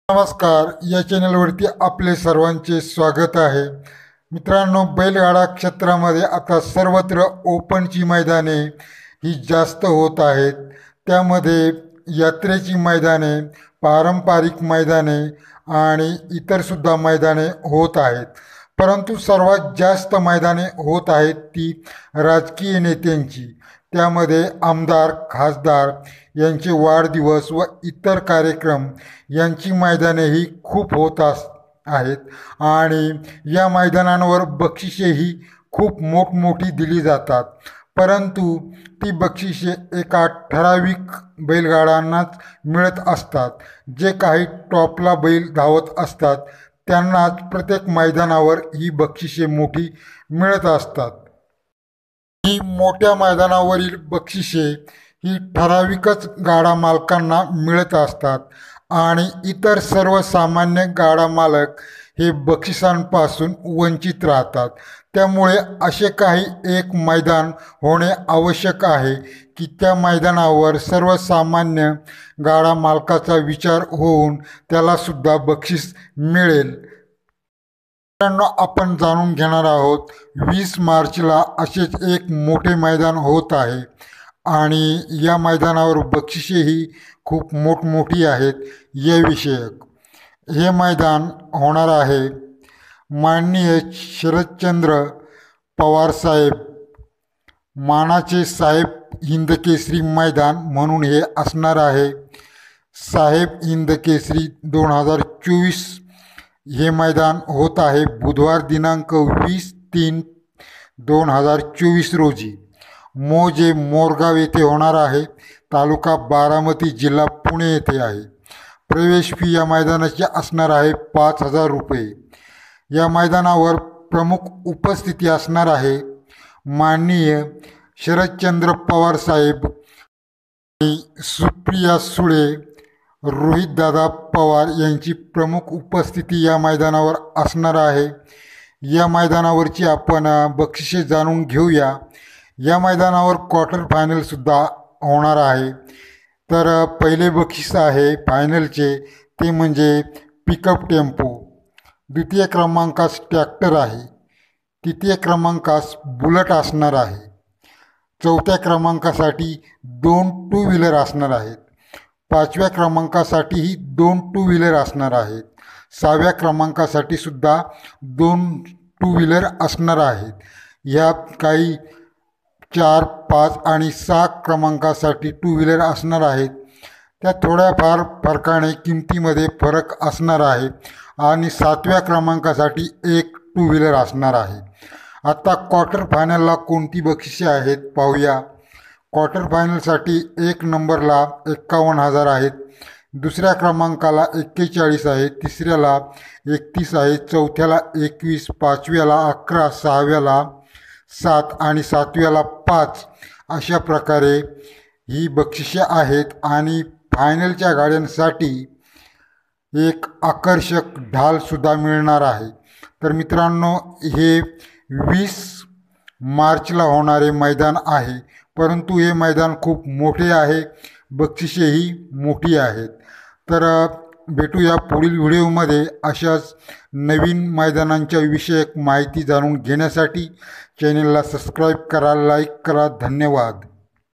नमस्कार. या चॅनलवरती आपले सर्वांचे स्वागत आहे. मित्रांनो, बैलगाडा क्षेत्रामध्ये आता सर्वत्र ओपनची मैदाने ही जास्त होत आहेत. त्यामध्ये यात्रेची मैदाने, पारंपरिक मैदाने आणि इतरसुद्धा मैदाने होत आहेत. परंतु सर्वात जास्त मैदाने होत आहेत ती राजकीय नेत्यांची. त्यामध्ये आमदार, खासदार यांचे वाढदिवस व इतर कार्यक्रम यांची मैदानेही खूप होत आहेत आणि या मैदानांवर बक्षिसेही खूप मोठमोठी दिली जातात. परंतु ती बक्षिसे एका ठराविक बैलगाड्यांनाच मिळत असतात. जे काही टॉपला बैल धावत असतात त्यांनाच प्रत्येक मैदानावर ही बक्षिसे मोठी मिळत असतात. ही मोठ्या मैदानावरील बक्षिसे ही ठराविकच गाडा मालकांना मिळत असतात आणि इतर सर्वसामान्य गाडा मालक हे बक्षिसांपासून वंचित राहतात. त्यामुळे असे काही एक मैदान होणे आवश्यक आहे की त्या मैदानावर सर्वसामान्य गाडा मालकाचा विचार होऊन त्यालासुद्धा बक्षीस मिळेल. मित्रांनो, आपण जाणून घेणार आहोत 20 मार्चला असेच एक मोठे मैदान होत आहे आणि या मैदानावर बक्षिसेही खूप मोठमोठी आहेत. या विषयक हे मैदान होणार आहे माननीय शरदचंद्र पवार साहेब मानाचे साहेब हिंदकेसरी मैदान म्हणून हे असणार आहे. साहेब हिंदकेसरी 2024 हे मैदान होत आहे बुधवार दिनांक 20/3/2024 रोजी मोजे मोरगाव येथे होणार आहे. तालुका बारामती, जिल्हा पुणे येथे आहे. प्रवेश फी या मैदानाची असणार आहे 5,000 रुपये. या मैदानावर प्रमुख उपस्थिती असणार आहे माननीय शरदचंद्र पवार साहेब, सुप्रिया सुळे, रोहितदादा पवार यांची प्रमुख उपस्थिती या मैदानावर असणार आहे. या मैदानावरची आपण बक्षिसे जाणून घेऊया. या मैदानावर क्वार्टर फायनलसुद्धा होणार आहे. तर पहिले बक्षीस आहे फायनलचे ते म्हणजे पिकअप टेम्पो. द्वितीय क्रमांकास ट्रॅक्टर आहे. तृतीय क्रमांकास बुलट असणार आहे. चौथ्या क्रमांकासाठी 2 टू व्हीलर असणार आहेत. 5व्या क्रमांकासाठीही 2 टू व्हीलर असणार आहेत. 6व्या क्रमांकासाठी सुद्धा 2 टू व्हीलर असणार आहेत. ह्या काही 4, 5 आणि 6 क्रमांकासाठी टू व्हीलर असणार आहेत. त्या थोड्याफार फरकाने किमतीमध्ये फरक असणार आहे आणि 7व्या क्रमांकासाठी 1 टू व्हीलर असणार आहे. आता क्वार्टर फायनलला कोणती बक्षिसे आहेत पाहूया. क्वार्टर फायनलसाठी 1 नंबरला 51,000 आहेत. दुसऱ्या क्रमांकाला 41 आहे. तिसऱ्याला 31 आहे. चौथ्याला 21, 5व्याला 11, 6व्याला 7 आणि 7व्याला 5 अशा प्रकारे ही बक्षिसे आहेत. आणि फायनलच्या गाड्यांसाठी एक आकर्षक ढालसुद्धा मिळणार आहे. तर मित्रांनो, हे 20 मार्चला होणारे मैदान आहे. परंतु हे मैदान खूप मोठे आहे, बक्षिसेही मोठी आहेत. तर भेटूया पुढील व्हिडिओमध्ये अशाच नवीन मैदानांच्या विषयक माहिती जाणून घेण्यासाठी. चॅनलला सबस्क्राईब करा, लाईक करा. धन्यवाद.